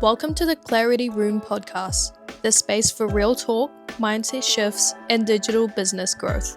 Welcome to the Clarity Room podcast, the space for real talk, mindset shifts, and digital business growth.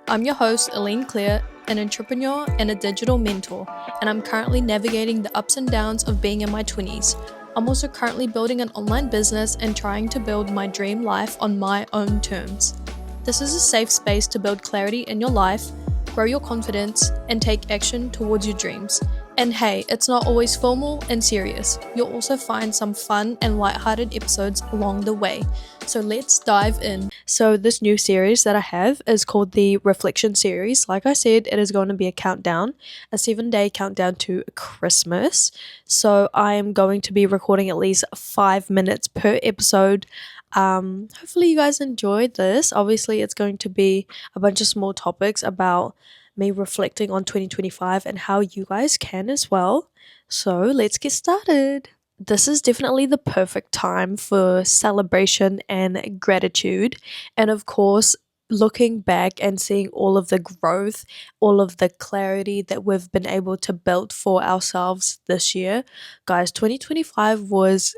I'm your host, Aline Claire, an entrepreneur and a digital mentor, and I'm currently navigating the ups and downs of being in my 20s. I'm also currently building an online business and trying to build my dream life on my own terms. This is a safe space to build clarity in your life, grow your confidence, and take action towards your dreams. And hey, it's not always formal and serious. You'll also find some fun and lighthearted episodes along the way. So let's dive in. So this new series that I have is called the Reflection Series. Like I said, it is going to be a countdown, a 7-day countdown to Christmas. So I am going to be recording at least 5 minutes per episode. Hopefully you guys enjoyed this. Obviously it's going to be a bunch of small topics about me reflecting on 2025 and how you guys can as well. So let's get started. This is definitely the perfect time for celebration and gratitude, and of course looking back and seeing all of the growth, all of the clarity that we've been able to build for ourselves this year. Guys, 2025 was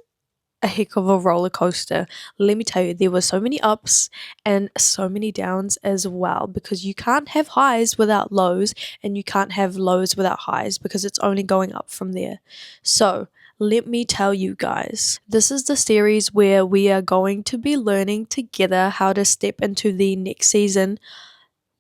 a heck of a roller coaster. Let me tell you, there were so many ups and so many downs as well, because you can't have highs without lows, and you can't have lows without highs, because it's only going up from there. So let me tell you guys, this is the series where we are going to be learning together how to step into the next season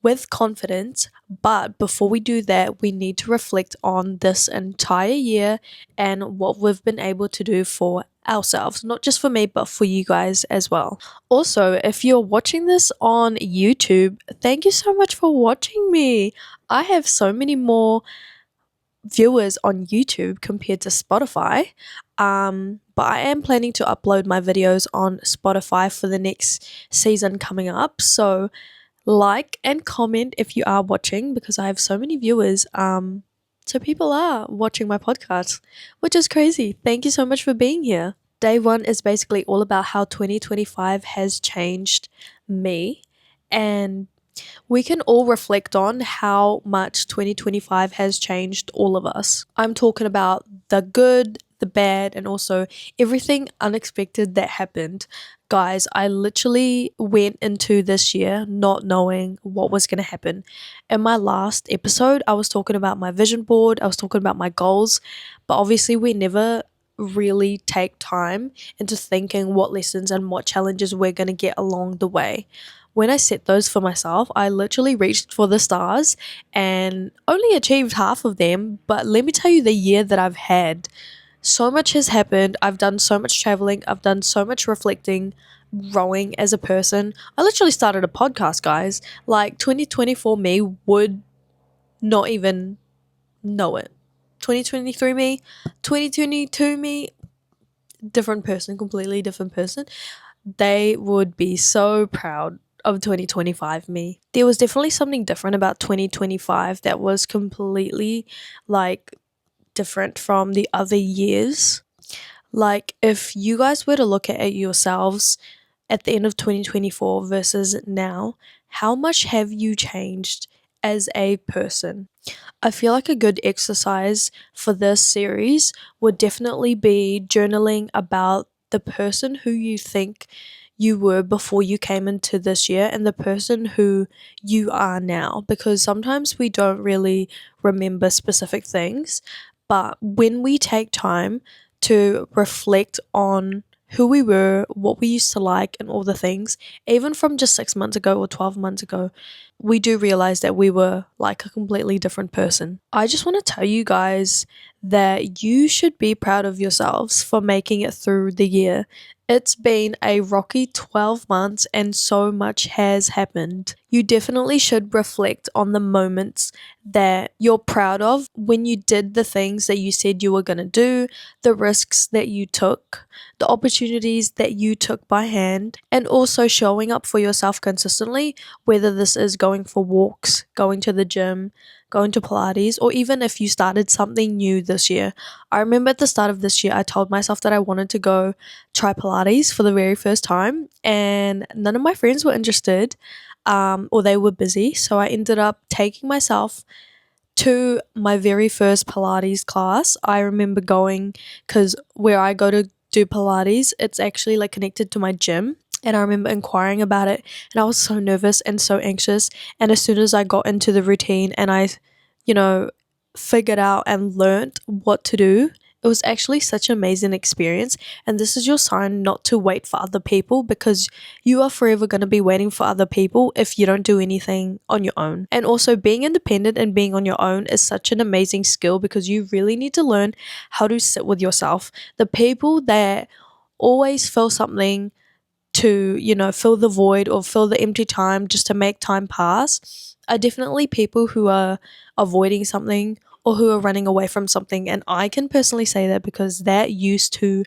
with confidence. But before we do that, we need to reflect on this entire year and what we've been able to do for ourselves, not just for me, but for you guys as well. Also, if you're watching this on YouTube, thank you so much for watching me. I have so many more viewers on YouTube compared to Spotify. But I am planning to upload my videos on Spotify for the next season coming up. So like and comment if you are watching, because I have so many viewers. So people are watching my podcast, which is crazy. Thank you so much for being here. Day one is basically all about how 2025 has changed me, and we can all reflect on how much 2025 has changed all of us. I'm talking about the good, the bad, and also everything unexpected that happened. Guys, I literally went into this year not knowing what was going to happen. In my last episode, I was talking about my vision board, I was talking about my goals, but obviously we never really take time into thinking what lessons and what challenges we're going to get along the way. When I set those for myself, I literally reached for the stars and only achieved half of them. But let me tell you, the year that I've had, so much has happened. I've done so much traveling. I've done so much reflecting, growing as a person. I literally started a podcast, guys. Like 2024 me would not even know it. 2023 me, 2022 me, different person, completely different person. They would be so proud of 2025 me. There was definitely something different about 2025 that was completely like different from the other years. Like if you guys were to look at it yourselves at the end of 2024 versus now, how much have you changed as a person? I feel like a good exercise for this series would definitely be journaling about the person who you think you were before you came into this year and the person who you are now, because sometimes we don't really remember specific things. But when we take time to reflect on who we were, what we used to like, and all the things, even from just 6 months ago or 12 months ago, we do realize that we were like a completely different person. I just want to tell you guys that you should be proud of yourselves for making it through the year. It's been a rocky 12 months and so much has happened. You definitely should reflect on the moments that you're proud of when you did the things that you said you were going to do, the risks that you took, the opportunities that you took by hand, and also showing up for yourself consistently, whether this is going for walks, going to the gym, going to Pilates, or even if you started something new this year. I remember at the start of this year, I told myself that I wanted to go try Pilates for the very first time, and none of my friends were interested, or they were busy. So I ended up taking myself to my very first Pilates class. I remember going, because where I go to do Pilates. It's actually like connected to my gym. And I remember inquiring about it, and I was so nervous and so anxious. And as soon as I got into the routine and I, figured out and learned what to do, it was actually such an amazing experience. And this is your sign not to wait for other people, because you are forever going to be waiting for other people if you don't do anything on your own. And also, being independent and being on your own is such an amazing skill, because you really need to learn how to sit with yourself. The people that always feel something to, fill the void or fill the empty time just to make time pass are definitely people who are avoiding something or who are running away from something. And I can personally say that because that used to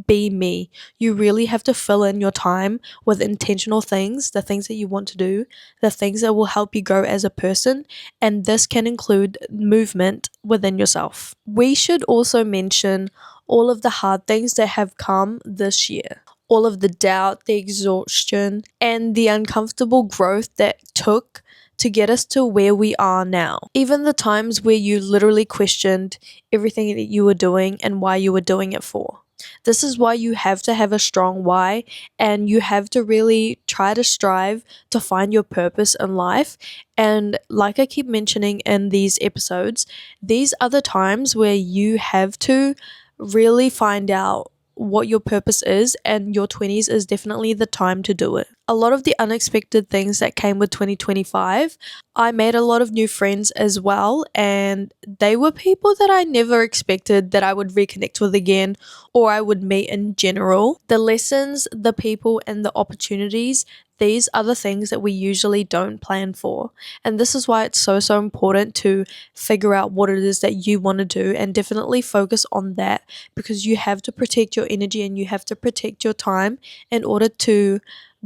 be me. You really have to fill in your time with intentional things, the things that you want to do, the things that will help you grow as a person, and this can include movement within yourself. We should also mention all of the hard things that have come this year. All of the doubt, the exhaustion, and the uncomfortable growth that took to get us to where we are now. Even the times where you literally questioned everything that you were doing and why you were doing it for. This is why you have to have a strong why, and you have to really try to strive to find your purpose in life. And like I keep mentioning in these episodes, these are the times where you have to really find out what your purpose is, and your 20s is definitely the time to do it. A lot of the unexpected things that came with 2025, I made a lot of new friends as well, and they were people that I never expected that I would reconnect with again or I would meet in general. The lessons, the people, and the opportunities, these are the things that we usually don't plan for. And this is why it's so important to figure out what it is that you want to do and definitely focus on that, because you have to protect your energy and you have to protect your time in order to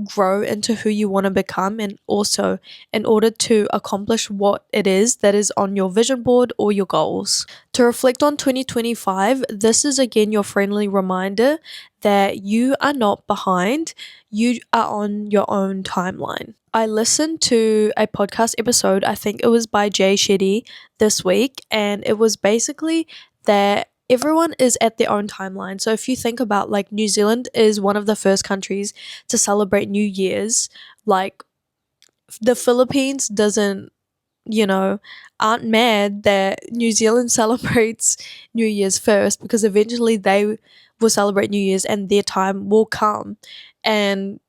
grow into who you want to become, and also in order to accomplish what it is that is on your vision board or your goals. To reflect on 2025, this is again your friendly reminder that you are not behind, you are on your own timeline. I listened to a podcast episode, I think it was by Jay Shetty this week, and it was basically that everyone is at their own timeline. So if you think about, like, New Zealand is one of the first countries to celebrate New Year's. Like, the Philippines aren't mad that New Zealand celebrates New Year's first, because eventually they will celebrate New Year's and their time will come. And,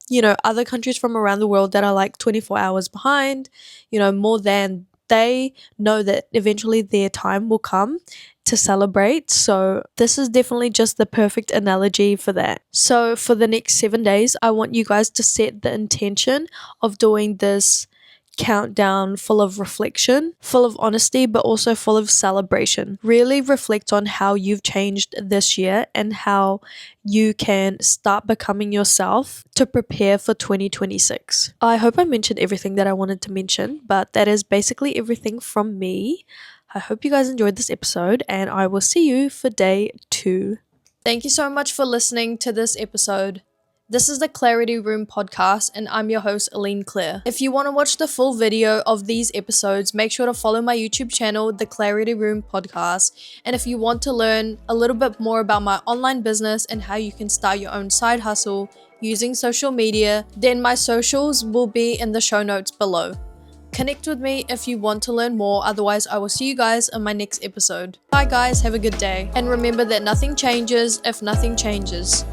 other countries from around the world that are like 24 hours behind, more than, they know that eventually their time will come to celebrate. So this is definitely just the perfect analogy for that. So for the next 7 days, I want you guys to set the intention of doing this countdown full of reflection, full of honesty, but also full of celebration. Really reflect on how you've changed this year and how you can start becoming yourself to prepare for 2026. I hope I mentioned everything that I wanted to mention, but that is basically everything from me. I hope you guys enjoyed this episode, and I will see you for day 2. Thank you so much for listening to this episode. This is the Clarity Room podcast, and I'm your host, Aline Claire. If you want to watch the full video of these episodes, make sure to follow my YouTube channel, The Clarity Room Podcast. And if you want to learn a little bit more about my online business and how you can start your own side hustle using social media, then my socials will be in the show notes below. Connect with me if you want to learn more. Otherwise, I will see you guys in my next episode. Bye guys, have a good day. And remember that nothing changes if nothing changes.